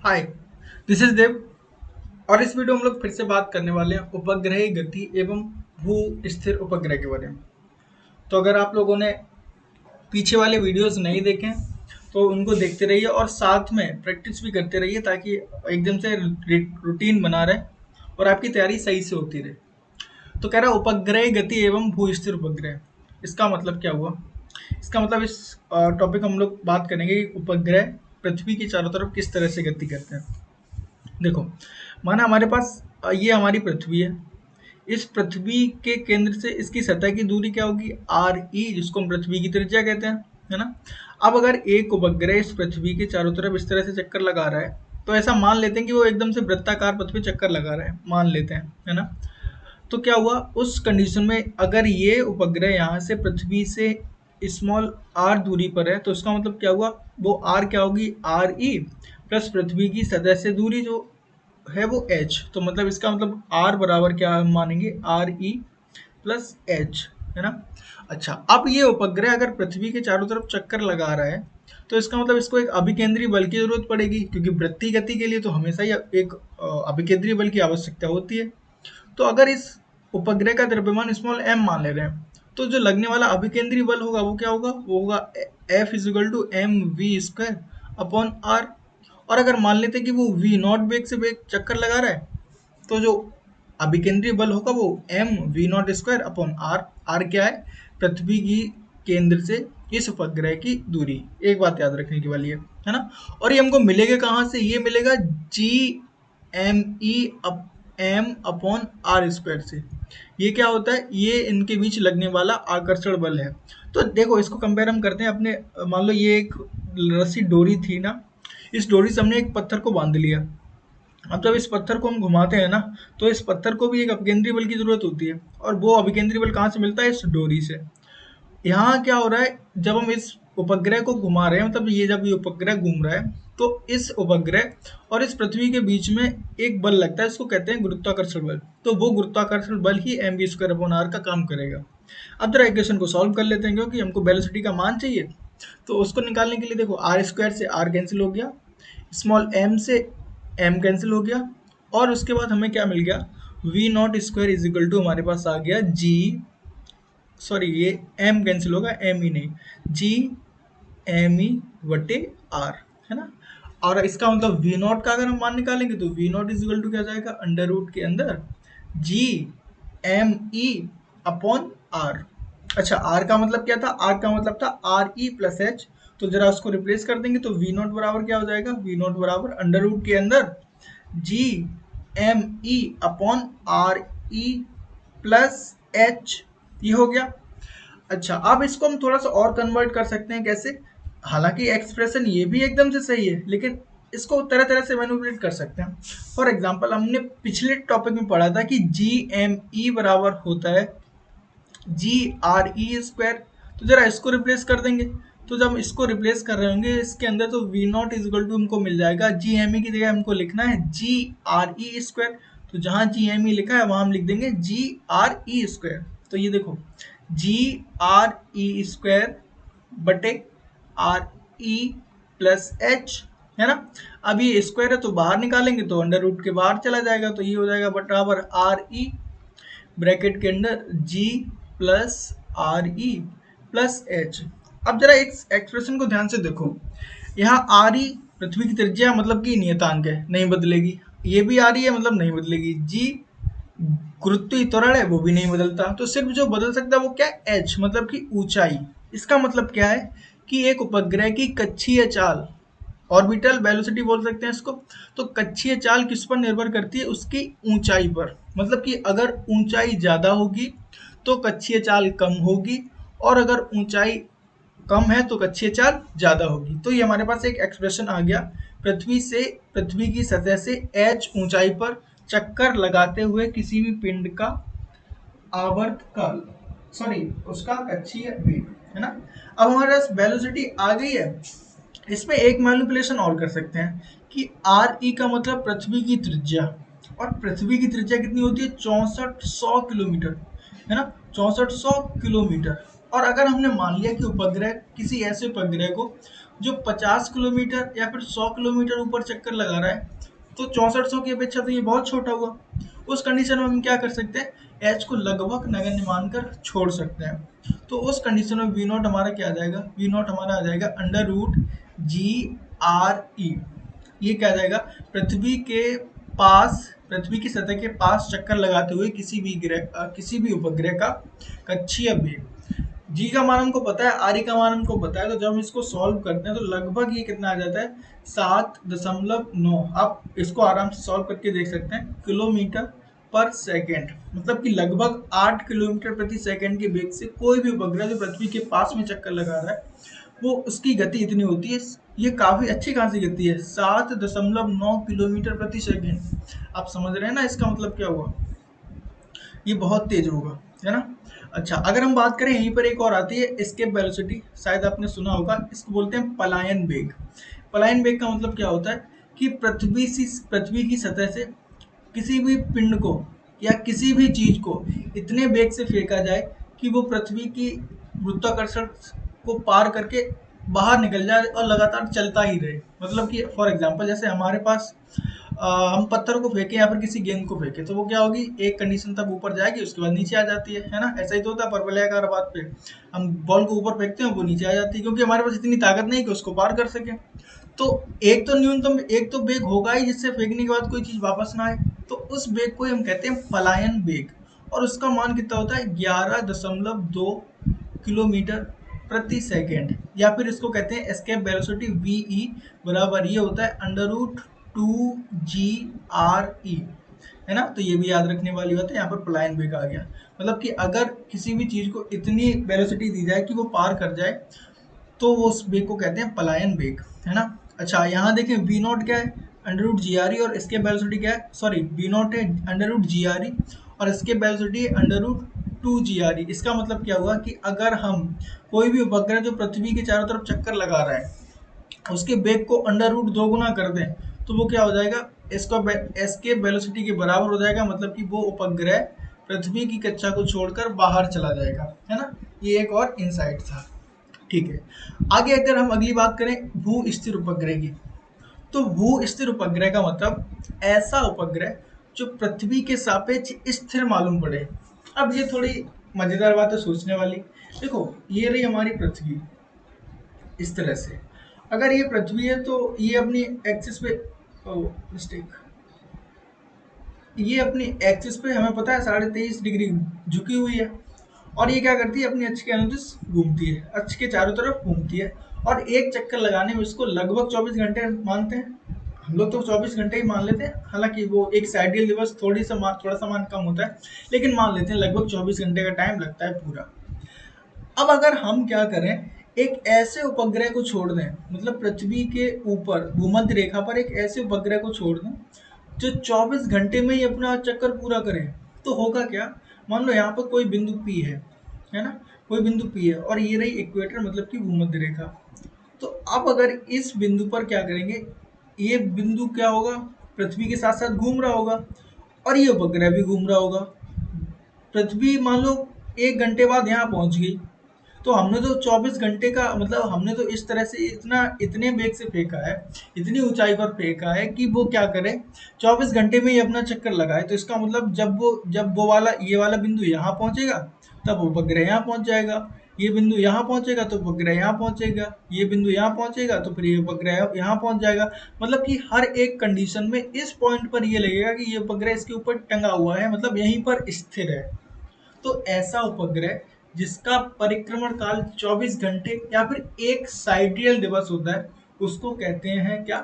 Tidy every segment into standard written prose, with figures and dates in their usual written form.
Hi, this is देव। और इस video में हम लोग फिर से बात करने वाले हैं उपग्रह गति एवं भू स्थिर उपग्रह के बारे में। तो अगर आप लोगों ने पीछे वाले वीडियोस नहीं देखे हैं, तो उनको देखते रहिए और साथ में प्रैक्टिस भी करते रहिए ताकि एकदम से रूटीन बना रहे और आपकी तैयारी सही से होती रहे। तो कह रहा है उपग्रह गति एवं भू स्थिर उपग्रह। इसका मतलब क्या हुआ? इसका मतलब इस टॉपिक हम लोग बात करेंगे कि उपग्रह पृथ्वी के चारों तरफ किस तरह से गति करते हैं। देखो, माना हमारे पास ये हमारी पृथ्वी है। इस पृथ्वी के केंद्र से इसकी सतह की दूरी क्या होगी? आर ई, जिसको हम पृथ्वी की त्रिज्या कहते हैं, है ना। अब अगर एक उपग्रह इस पृथ्वी के चारों तरफ इस तरह से चक्कर लगा रहा है, तो ऐसा मान लेते हैं कि वो एकदम से वृत्ताकार पथ पे चक्कर लगा रहा है, मान लेते हैं, है ना। तो क्या हुआ उस कंडीशन में, अगर ये उपग्रह यहाँ से पृथ्वी से स्मॉल आर दूरी पर है, तो इसका मतलब क्या हुआ? वो आर क्या होगी? आर ई प्लस पृथ्वी की सतह से दूरी जो है वो एच। तो मतलब इसका मतलब आर बराबर क्या हम मानेंगे? आर ई प्लस एच, है ना। अच्छा, अब ये उपग्रह अगर पृथ्वी के चारों तरफ चक्कर लगा रहा है, तो इसका मतलब इसको एक अभिकेंद्री बल की जरूरत पड़ेगी, क्योंकि वृत्तीय गति के लिए तो हमेशा ही एक अभिकेंद्री बल की आवश्यकता होती है। तो अगर इस उपग्रह का द्रव्यमान स्मॉल एम मान ले रहे हैं, तो जो लगने वाला अभिकेंद्री बल होगा वो क्या होगा? वो होगा F is equal to M V square upon R. और अगर मान लेते हैं कि वो वी नॉट वेग से वेग चक्कर लगा रहा है, तो जो अभिकेंद्रीय बल होगा वो M V not square upon R. R क्या है? पृथ्वी की केंद्र से इस उपग्रह की दूरी। एक बात याद रखने की वाली है ना। और ये हमको मिलेगा कहाँ से? ये मिलेगा G M E M upon R square से। ये क्या होता है? ये इनके बीच लगने वाला आकर्षण बल है। तो देखो, इसको कंपेयर हम करते हैं अपने, मान लो ये एक रस्सी डोरी थी ना, इस डोरी से हमने एक पत्थर को बांध लिया। अब जब इस पत्थर को हम घुमाते हैं ना, तो इस पत्थर को भी एक अभिकेंद्री बल की जरूरत होती है, और वो अभिकेंद्री बल कहाँ से मिलता है? इस डोरी से। यहाँ क्या हो रहा है, जब हम इस उपग्रह को घुमा रहे हैं, मतलब ये जब ये उपग्रह घूम रहा है, तो इस उपग्रह और इस पृथ्वी के बीच में एक बल लगता है, इसको कहते हैं गुरुत्वाकर्षण बल। तो वो गुरुत्वाकर्षण बल ही M V square upon R का काम करेगा। अब जरा इक्वेशन को सॉल्व कर लेते हैं, क्योंकि हमको वेलोसिटी का मान चाहिए। तो उसको निकालने के लिए देखो, आर स्क्वायर से आर कैंसिल हो गया, स्मॉल एम से एम कैंसिल हो गया, और उसके बाद हमें क्या मिल गया? V not square is equal to हमारे पास आ गया जी, सॉरी ये एम कैंसिल होगा, एम ई नहीं, जी एम ई बटे आर, है ना। और इसका मतलब वी नॉट का अगर हम मान निकालेंगे, तो V not is equal to क्या जाएगा? अंडर रूट के अंदर G M E upon R. अच्छा, आर का मतलब क्या था? आर का मतलब था आर ई प्लस एच। तो जरा उसको रिप्लेस कर देंगे, तो वी नॉट बराबर क्या हो जाएगा? वी नॉट बराबर अंडर रूट के अंदर G M E upon R E plus H. ये हो गया। अच्छा, अब इसको हम थोड़ा सा और कन्वर्ट कर सकते हैं। कैसे? हालांकि एक्सप्रेशन ये भी एकदम से सही है, लेकिन इसको तरह तरह से मैनिपुलेट कर सकते हैं। फॉर एग्जाम्पल, हमने पिछले टॉपिक में पढ़ा था कि जी एम ई बराबर होता है जी आर ई स्क्वायर। तो जरा इसको रिप्लेस कर देंगे। तो जब हम इसको रिप्लेस कर रहे होंगे इसके अंदर, तो V not is equal to हमको मिल जाएगा, जी एम ई की जगह हमको लिखना है जी आर ई स्क्वायर। तो जहां जी एम ई लिखा है वहां हम लिख देंगे जी आर ई स्क्वायर। तो ये देखो, जी आर ई स्क्वायर बटे आर ई प्लस एच, है ना। अब ये स्क्वायर है तो बाहर निकालेंगे तो अंडर रूट के बाहर चला जाएगा, तो ये हो जाएगा बराबर आर ई ब्रैकेट के अंदर G plus R E plus H. अब जरा एक एक्सप्रेशन को ध्यान से देखो, यहाँ आर ई पृथ्वी की त्रिज्या मतलब कि नियतांक है, नहीं बदलेगी। ये भी आ रही है, मतलब नहीं बदलेगी। जी गुरुत्वीय त्वरण है, वो भी नहीं बदलता। तो सिर्फ जो बदल सकता है वो क्या है? एच, मतलब कि ऊंचाई। इसका मतलब क्या है कि एक उपग्रह की कक्षीय चाल, ऑर्बिटल वेलोसिटी बोल सकते हैं इसको। तो कक्षीय चाल किस पर निर्भर करती है? उसकी ऊंचाई पर। मतलब कि अगर ऊंचाई ज्यादा होगी तो कक्षीय चाल कम होगी, और अगर ऊंचाई कम है तो कक्षीय चाल ज्यादा होगी। तो ये हमारे पास एक एक्सप्रेशन आ गया, पृथ्वी की सतह से एच ऊंचाई पर चक्कर लगाते हुए किसी भी पिंड का आवर्तकाल, सॉरी उसका कक्षीय वेग, है ना। अब हमारे पास वेलोसिटी आ गई है। इसमें एक मैनिपुलेशन और कर सकते हैं कि आर ई का मतलब पृथ्वी की त्रिज्या, और पृथ्वी की त्रिज्या कितनी होती है? 6400 किलोमीटर, है ना, 6400 किलोमीटर। और अगर हमने मान लिया कि उपग्रह, किसी ऐसे उपग्रह को जो 50 किलोमीटर या फिर 100 किलोमीटर ऊपर चक्कर लगा रहा है, तो 6400 की अपेक्षा तो ये बहुत छोटा हुआ। उस कंडीशन में हम क्या कर सकते हैं, एच को लगभग नगण्य मानकर छोड़ सकते हैं। तो उस कंडीशन में वी नॉट हमारा क्या आ जाएगा, वी नॉट हमारा आ जाएगा अंडर रूट जी आर ई। ये क्या आ जाएगा, पृथ्वी के पास, पृथ्वी की सतह के पास चक्कर लगाते हुए किसी भी उपग्रह का कक्षीय वेग। जी का मान हमको पता है, आर ई का मान हमको पता है, तो जब हम इसको सॉल्व करते हैं तो लगभग ये कितना आ जाता है, 7.9। आप इसको आराम से सॉल्व करके देख सकते हैं, किलोमीटर पर सेकेंड, मतलब कि लगभग 8 किलोमीटर प्रति सेकेंड के वेग से कोई भी उपग्रह जो पृथ्वी के पास में चक्कर लगा रहा है, वो उसकी गति इतनी होती है। ये काफी अच्छी खासी गति है, 7.9 किलोमीटर प्रति सेकेंड। आप समझ रहे हैं ना इसका मतलब क्या हुआ, ये बहुत तेज होगा, है ना। अच्छा, अगर हम बात करें, यहीं पर एक और आती है एस्केप वेलोसिटी, शायद आपने सुना होगा, इसको बोलते हैं पलायन वेग। पलायन वेग का मतलब क्या होता है कि पृथ्वी की सतह से किसी भी पिंड को या किसी भी चीज को इतने वेग से फेंका जाए कि वो पृथ्वी की गुरुत्वाकर्षण को पार करके बाहर निकल जाए और लगातार चलता ही रहे। मतलब कि फॉर एग्जांपल, जैसे हमारे पास हम पत्थर को फेंके या फिर किसी गेंद को फेंके, तो वो क्या होगी, एक कंडीशन तक ऊपर जाएगी, उसके बाद नीचे आ जाती है ना। ऐसा ही तो होता है परवलयाकार बात पे, हम बॉल को ऊपर फेंकते हैं, वो नीचे आ जाती है, क्योंकि हमारे पास इतनी ताकत नहीं कि उसको पार कर सके। तो एक तो न्यूनतम एक तो वेग होगा ही जिससे फेंकने के बाद कोई चीज वापस ना आए, तो उस वेग को हम कहते हैं पलायन वेग। और उसका मान कितना होता है, 11.2 किलोमीटर प्रति सेकेंड, या फिर इसको कहते हैं एस्केप वेलोसिटी, वीई बराबर ये होता है अंडर रूट 2 GRE, है ना। तो ये भी याद रखने वाली बात है, यहाँ पर पलायन वेग आ गया। मतलब कि अगर किसी भी चीज को इतनी वेलोसिटी दी जाए कि वो पार कर जाए, तो वो उस वेग को कहते हैं पलायन वेग, है ना। अच्छा, यहाँ देखें, वी नॉट क्या है, अंडर रूट जी आर ई, और इसके वेलोसिटी क्या है, सॉरी, वी नॉट है अंडर रूट जी आर ई और इसके वेलोसिटी है अंडर रूट 2 GRE। इसका मतलब क्या हुआ कि अगर हम कोई भी उपग्रह जो पृथ्वी के चारों तरफ चक्कर लगा रहा है, उसके वेग को अंडर रूट 2 गुना कर दें, तो वो क्या हो जाएगा, इसके वेलोसिटी के बराबर हो जाएगा। मतलब कि वो उपग्रह पृथ्वी की कक्षा को छोड़कर बाहर चला जाएगा, है ना। ये एक और इनसाइट था, ठीक है। आगे अगर हम अगली बात करें भू स्थिर उपग्रह की, तो भू स्थिर उपग्रह का मतलब ऐसा उपग्रह जो पृथ्वी के सापेक्ष स्थिर मालूम पड़े। अब ये थोड़ी मजेदार बात है सोचने वाली। देखो, ये रही हमारी पृथ्वी, इस तरह से अगर ये पृथ्वी है तो ये अपनी एक्सिस पे, मिस्टेक, ये अपनी एक्सिस पे हमें पता है 23.5 डिग्री झुकी हुई है, और ये क्या करती है, अपनी अक्ष के अनुदिश घूमती है, अक्ष के चारों तरफ घूमती है, और एक चक्कर लगाने में इसको लगभग 24 घंटे मानते हैं। हम लोग तो 24 घंटे ही मान लेते हैं, हालांकि वो एक साइडियल दिवस थोड़ा सा मान कम होता है, लेकिन मान लेते हैं लगभग 24 घंटे का टाइम लगता है पूरा। अब अगर हम क्या करें, एक ऐसे उपग्रह को छोड़ दें, मतलब पृथ्वी के ऊपर भूमध्य रेखा पर एक ऐसे उपग्रह को छोड़ दें जो 24 घंटे में ही अपना चक्कर पूरा करे, तो होगा क्या। मान लो यहाँ पर कोई बिंदु पी है ना, कोई बिंदु पी है, और ये रही इक्वेटर, मतलब कि भूमध्य रेखा। तो अब अगर इस बिंदु पर क्या करेंगे, ये बिंदु क्या होगा, पृथ्वी के साथ साथ घूम रहा होगा, और ये उपग्रह भी घूम रहा होगा। पृथ्वी मान लो 1 घंटे बाद यहाँ पहुंच गई, तो हमने तो 24 घंटे का मतलब हमने तो इस तरह से इतने वेग से फेंका है, इतनी ऊंचाई पर फेंका है कि वो क्या करे, 24 घंटे में ही अपना चक्कर लगाए। तो इसका मतलब जब वो वाला ये वाला बिंदु यहाँ पहुंचेगा, तब उपग्रह यहाँ पहुंच जाएगा। ये बिंदु यहाँ पहुंचेगा तो उपग्रह यहाँ पहुंचेगा, ये बिंदु यहाँ पहुंचेगा तो फिर ये उपग्रह यहाँ पहुंच जाएगा। मतलब कि हर एक कंडीशन में इस पॉइंट पर ये लगेगा कि ये उपग्रह इसके ऊपर टंगा हुआ है, मतलब यहीं पर स्थिर है। तो ऐसा उपग्रह जिसका परिक्रमण काल 24 घंटे या फिर एक साइडियल दिवस होता है, उसको कहते हैं क्या,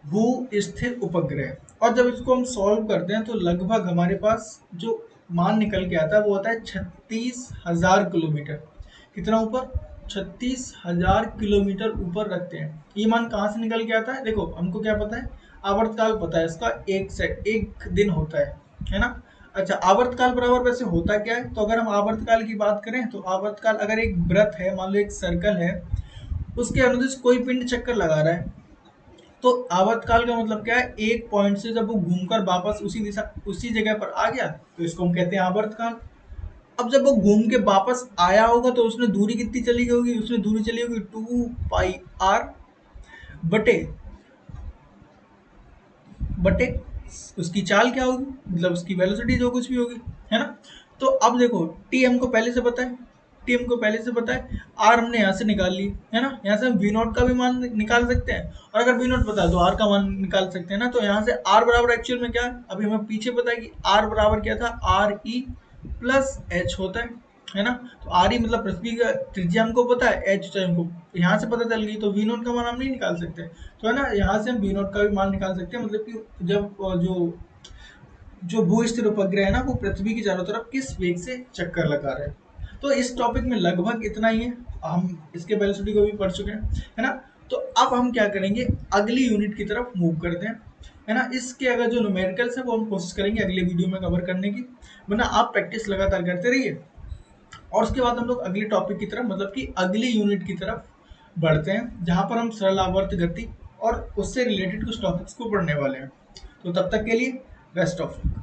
भू स्थिर उपग्रह। और जब इसको हम सॉल्व करते हैं तो लगभग हमारे पास जो मान निकल के आता है वो होता है 36,000 किलोमीटर। कितना ऊपर, 36,000 किलोमीटर ऊपर रखते हैं। ये मान कहाँ से निकल के आता है, देखो हमको क्या पता है, आवर्तकाल पता है इसका, एक दिन होता है ना। अच्छा, आवर्तकाल बराबर वैसे होता क्या है, तो अगर हम आवर्तकाल की बात करें तो आवर्तकाल अगर एक वृत्त है, मान लो एक सर्कल है, उसके अनुदिश कोई पिंड चक्कर लगा रहा है, तो आवर्तकाल का मतलब क्या है, एक पॉइंट से जब वो घूमकर वापस उसी जगह पर आ गया, तो इसको हम कहते हैं आवर्तकाल। अब जब वो घूम के वापस आया होगा तो उसने दूरी कितनी चली होगी, उसने दूरी चली होगी 2 पाई आर, बटे बटे उसकी चाल क्या होगी, मतलब उसकी वेलोसिटी जो कुछ भी होगी, है ना। तो अब देखो टी हमको पहले से पता है, टी हमको पहले से पता है, आर हमने यहाँ से निकाल ली, है ना। यहाँ से हम वी नॉट का भी मान निकाल सकते हैं, और अगर वी नॉट पता है तो आर का मान निकाल सकते हैं ना। तो यहाँ से आर बराबर एक्चुअल में क्या है, अभी हमें पीछे पता है कि आर बराबर क्या था, आर ई प्लस एच होता है ना। तो आर ई मतलब पृथ्वी का त्रिज्या हमको पता है, एच ऊंचाई हमको यहाँ से पता चल गई, तो वी नॉट का मान हम नहीं निकाल सकते, तो है ना। यहाँ से हम वी नॉट का भी मान निकाल सकते हैं, मतलब कि जब जो भू स्थिर उपग्रह है ना वो पृथ्वी के चारों तरफ किस वेग से चक्कर लगा रहे हैं। तो इस टॉपिक में लगभग इतना ही है, हम इसके वेलोसिटी को भी पढ़ चुके हैं, है ना। तो अब हम क्या करेंगे, अगली यूनिट की तरफ मूव करते हैं, है ना। इसके अगर जो न्यूमेरिकल्स है वो हम कोशिश करेंगे अगले वीडियो में कवर करने की, वरना आप प्रैक्टिस लगातार करते रहिए। और उसके बाद हम लोग अगले टॉपिक की तरफ, मतलब कि अगली यूनिट की तरफ बढ़ते हैं, जहाँ पर हम सरल आवर्त गति और उससे रिलेटेड कुछ टॉपिक्स को पढ़ने वाले हैं। तो तब तक के लिए बेस्ट ऑफ लक।